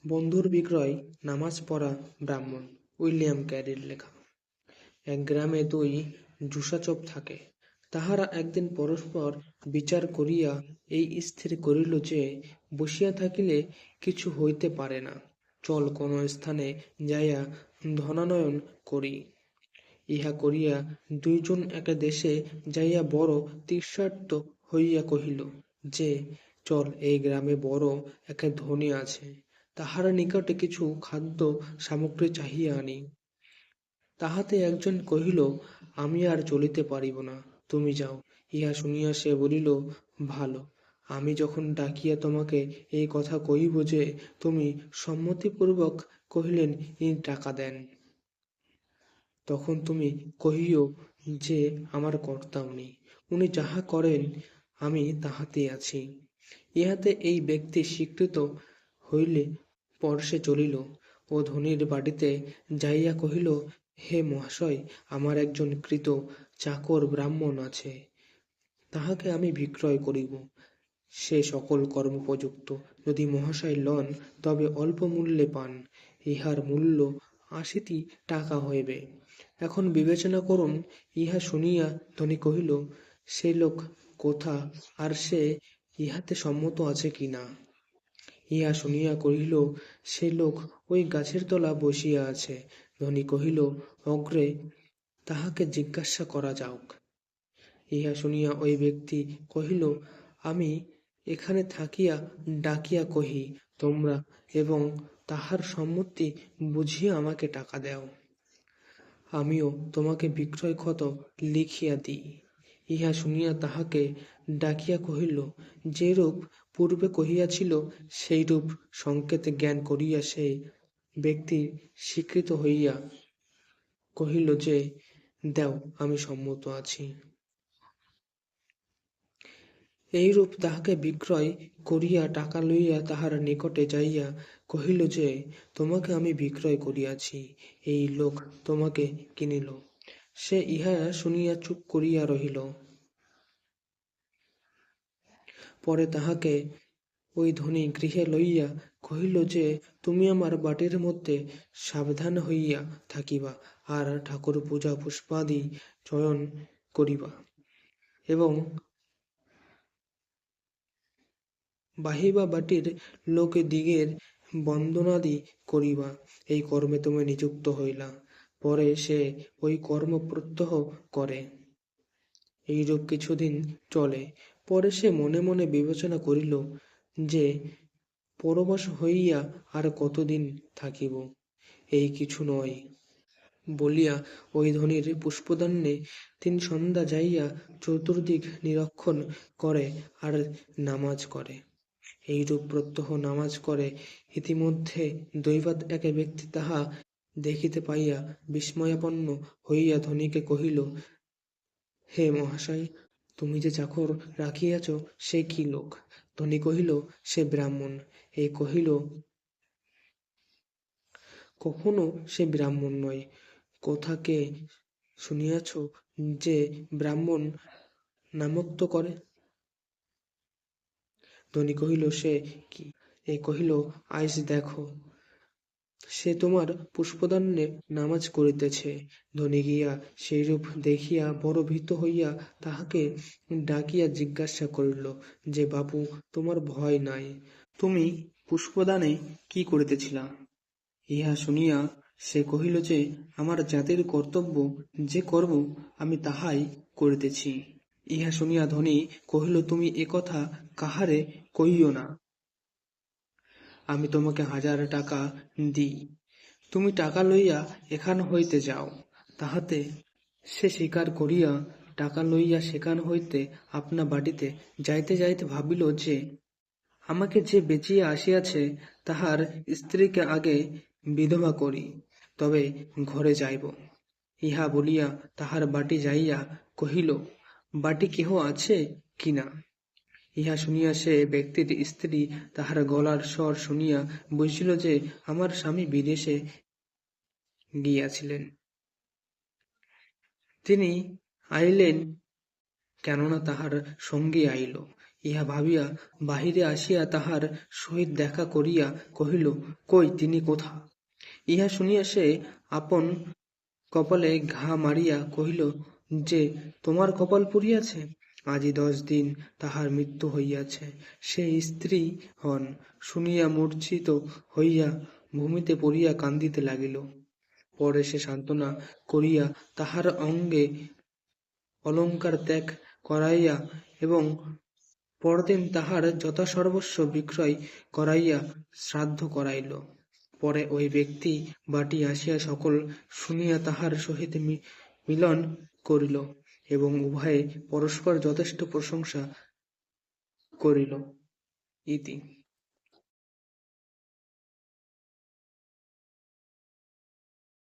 বন্ধুর বিক্রয় নামাজ পড়া ব্রাহ্মণ। উইলিয়াম ক্যারির লেখা। এক গ্রামে দুই জুসাচপ থাকে। তাহারা একদিন পরস্পর বিচার করিয়া এই স্থির করিল যে, বসিয়া থাকিলে কিছু হইতে পারে না, চল কোন স্থানে যাইয়া ধনানয়ন করি। ইহা করিয়া দুইজন এক দেশে যাইয়া বড় তৃষ্ণার্ত হইয়া কহিল যে, চল এই গ্রামে বড় এক ধনী আছে, তাহার নিকটে কিছু খাদ্য সামগ্রী চাহিয়া আনি। তাহাতে একজন কহিল, আমি আর চলিতে পারিব না, তুমি যাও। ইহা শুনিয়া সে বলিল, ভালো, আমি যখন ডাকিয়া তোমাকে এই কথা কহিব যে তুমি সম্মতিপূর্বক কহিলেন টাকা দেন, তখন তুমি কহিও যে আমার কর্তা উনি, উনি যাহা করেন আমি তাহাতেই আছি। ইহাতে এই ব্যক্তি স্বীকৃত হইলে পর সে চলিল ও ধনীর বাড়িতে যাইয়া কহিল, হে মহাশয়, আমার একজন কৃত চাকর ব্রাহ্মণ আছে, তাহাকে আমি বিক্রয় করিব। সে সকল কর্মোপযুক্ত, যদি মহাশয় লন তবে অল্প মূল্যে পান। ইহার মূল্য ৮০টি টাকা হইবে। এখন বিবেচনা করুন। ইহা শুনিয়া ধনী কহিল, সে লোক কোথা, আর সে ইহাতে সম্মত আছে কিনা। ইহা শুনিয়া কহিল, সে লোক ওই গাছের তলা বসিয়া আছে। ধনী কহিল, অগ্রে তাহাকে জিজ্ঞাসা করা যাওক। ইহা শুনিয়া ওই ব্যক্তি কহিল, আমি এখানে থাকিয়া ডাকিয়া কহি, তোমরা এবং তাহার সম্মতি বুঝিয়া আমাকে টাকা দাও, আমিও তোমাকে বিক্রয় ক্ষত লিখিয়া দিই। ইহা শুনিয়া তাহাকে ডাকিয়া কহিল, যেরূপ পূর্বে কহিয়াছিল সেইরূপ সংকেত জ্ঞান করিয়া সে ব্যক্তি স্বীকৃত হইয়া কহিল যে, দেও, আমি সম্মত আছি। এইরূপ তাহাকে বিক্রয় করিয়া টাকা লইয়া তাহার নিকটে যাইয়া কহিল যে, তোমাকে আমি বিক্রয় করিয়াছি, এই লোক তোমাকে কিনিল। সে ইহা শুনিয়া চুপ করিয়া রহিল। পরে তাহাকে ওই ধনী গৃহে লইয়া কহিল যে, তুমি আমার বাটির মধ্যে সাবধান হইয়া থাকিবা, আর ঠাকুর পূজা পুষ্পাদি চয়ন করিবা, এবং বাহিবা বাটির লোকদিগের বন্দনাদি করিবা। এই কর্মে তুমি নিযুক্ত হইলা। পরে সে ওই কর্ম প্রত্যহ করে। এইরূপ কিছুদিন চলে। পরে সে মনে মনে বিবেচনা করিল যে, পরবশ হইয়া আর কতদিন থাকিব, এই কিছু নয় বলিয়া ওই ধনীর পুষ্পদানে তিন সন্ধ্যা যাইয়া চতুর্দিক নিরীক্ষণ করে আর নামাজ করে। এইরূপ প্রত্যহ নামাজ করে। ইতিমধ্যে দৈবাৎ এক ব্যক্তি তাহা দেখিতে পাইয়া বিস্ময়াপন্ন হইয়া ধনীকে কহিল, হে মহাশয়, তুমি যে চাকর রাখিয়াছ সে কি লোক। ধনী কহিল, সে ব্রাহ্মণ। এই কহিল, কখনো সে ব্রাহ্মণ নয়। কোথাকে শুনিয়াছ যে ব্রাহ্মণ নামোক্ত করে। ধনী কহিল, সে কি। এই কহিল, আইস দেখো, সে তোমার পুষ্পদানে নামাজ করিতেছে। ধনী গিয়া সেইরূপ দেখিয়া বড় ভীত হইয়া তাহাকে ডাকিয়া জিজ্ঞাসা করিল যে, বাপু, তোমার ভয় নাই, তুমি পুষ্পদানে কি করিতেছিলা। ইহা শুনিয়া সে কহিল যে, আমার জাতির কর্তব্য যে কর্ম আমি তাহাই করিতেছি। ইহা শুনিয়া ধনী কহিল, তুমি একথা কাহারে কহিও না, আমি তোমাকে 1000 টাকা দিই, তুমি টাকা লইয়া এখান হইতে যাও। তাহাতে সে স্বীকার করিয়া টাকা লইয়া সেখান হইতে আপনা বাটিতে যাইতে যাইতে ভাবিল যে, আমাকে যে বেচিয়া আসিয়াছে তাহার স্ত্রীকে আগে বিধবা করি, তবে ঘরে যাইব। ইহা বলিয়া তাহার বাটি যাইয়া কহিল, বাটি কেহ আছে কিনা। ইহা শুনিয়া সে ব্যক্তির স্ত্রী তাহার গলার স্বর শুনিয়া বুঝিল যে, আমার স্বামী বিদেশে গিয়াছিলেন, তিনি আইলেন কেননা তাহার সঙ্গী আইল। ইহা ভাবিয়া বাহিরে আসিয়া তাহার সহিত দেখা করিয়া কহিল, কই তিনি কোথা? ইহা শুনিয়া সে আপন কপালে ঘা মারিয়া কহিল যে, তোমার কপাল পুড়িয়াছে। আজই 10 দিন তাহার মৃত্যু হইয়াছে। সে স্ত্রী হন। শুনিয়া মূর্ছিত হইয়া ভূমিতে পড়িয়া কান্দিতে লাগিল। পরে সে সান্ত্বনা করিয়া তাহার অঙ্গে অলঙ্কার ত্যাগ করাইয়া এবং পরদিন তাহার যথাসর্বস্ব বিক্রয় করাইয়া শ্রাদ্ধ করাইল। পরে ওই ব্যক্তি বাটী আসিয়া সকল শুনিয়া তাহার সহিত মিলন করিল এবং উভয়ে পরস্পর যথেষ্ট প্রশংসা করিল। ইতি।